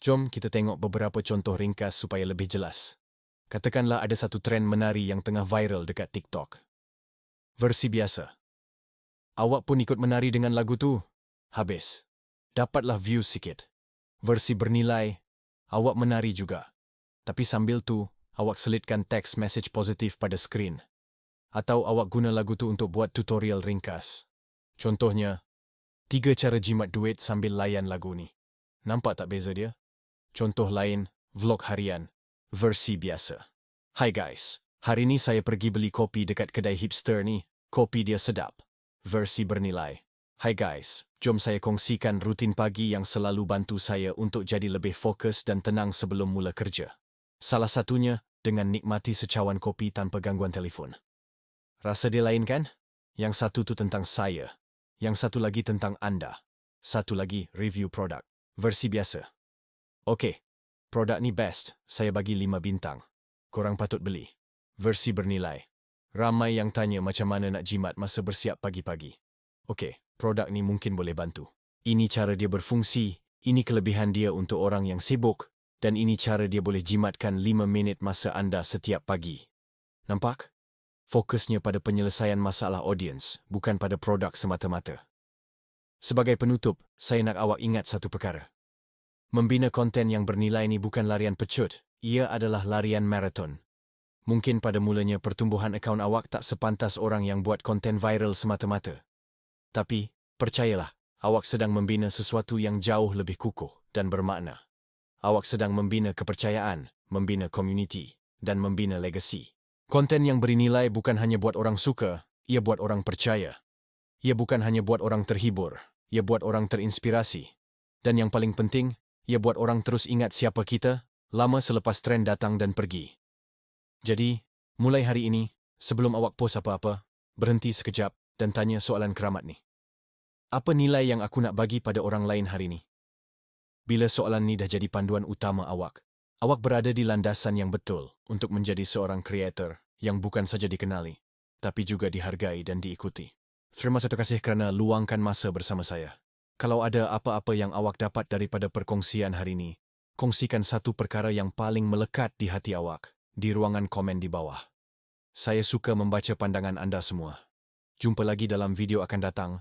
Jom kita tengok beberapa contoh ringkas supaya lebih jelas. Katakanlah ada satu trend menari yang tengah viral dekat TikTok. Versi biasa. Awak pun ikut menari dengan lagu tu. Habis. Dapatlah views sikit. Versi bernilai, awak menari juga. Tapi sambil tu, awak selitkan teks message positif pada skrin. Atau awak guna lagu tu untuk buat tutorial ringkas. Contohnya, 3 cara jimat duit sambil layan lagu ni. Nampak tak beza dia? Contoh lain, vlog harian, versi biasa. Hai guys, hari ni saya pergi beli kopi dekat kedai hipster ni. Kopi dia sedap. Versi bernilai. Hai guys, jom saya kongsikan rutin pagi yang selalu bantu saya untuk jadi lebih fokus dan tenang sebelum mula kerja. Salah satunya dengan nikmati secawan kopi tanpa gangguan telefon. Rasa dia lain kan? Yang satu tu tentang saya. Yang satu lagi tentang anda. Satu lagi review produk. Versi biasa. Okey, produk ni best. Saya bagi 5 bintang. Korang patut beli. Versi bernilai. Ramai yang tanya macam mana nak jimat masa bersiap pagi-pagi. Okey, produk ni mungkin boleh bantu. Ini cara dia berfungsi, ini kelebihan dia untuk orang yang sibuk, dan ini cara dia boleh jimatkan 5 minit masa anda setiap pagi. Nampak? Fokusnya pada penyelesaian masalah audiens, bukan pada produk semata-mata. Sebagai penutup, saya nak awak ingat satu perkara. Membina konten yang bernilai ni bukan larian pecut, ia adalah larian maraton. Mungkin pada mulanya pertumbuhan akaun awak tak sepantas orang yang buat konten viral semata-mata. Tapi, percayalah, awak sedang membina sesuatu yang jauh lebih kukuh dan bermakna. Awak sedang membina kepercayaan, membina komuniti, dan membina legasi. Konten yang bernilai bukan hanya buat orang suka, ia buat orang percaya. Ia bukan hanya buat orang terhibur, ia buat orang terinspirasi. Dan yang paling penting, ia buat orang terus ingat siapa kita, lama selepas trend datang dan pergi. Jadi, mulai hari ini, sebelum awak post apa-apa, berhenti sekejap dan tanya soalan keramat ni. Apa nilai yang aku nak bagi pada orang lain hari ini? Bila soalan ni dah jadi panduan utama awak berada di landasan yang betul untuk menjadi seorang kreator yang bukan saja dikenali, tapi juga dihargai dan diikuti. Terima kasih kerana luangkan masa bersama saya. Kalau ada apa-apa yang awak dapat daripada perkongsian hari ini, kongsikan satu perkara yang paling melekat di hati awak di ruangan komen di bawah. Saya suka membaca pandangan anda semua. Jumpa lagi dalam video akan datang.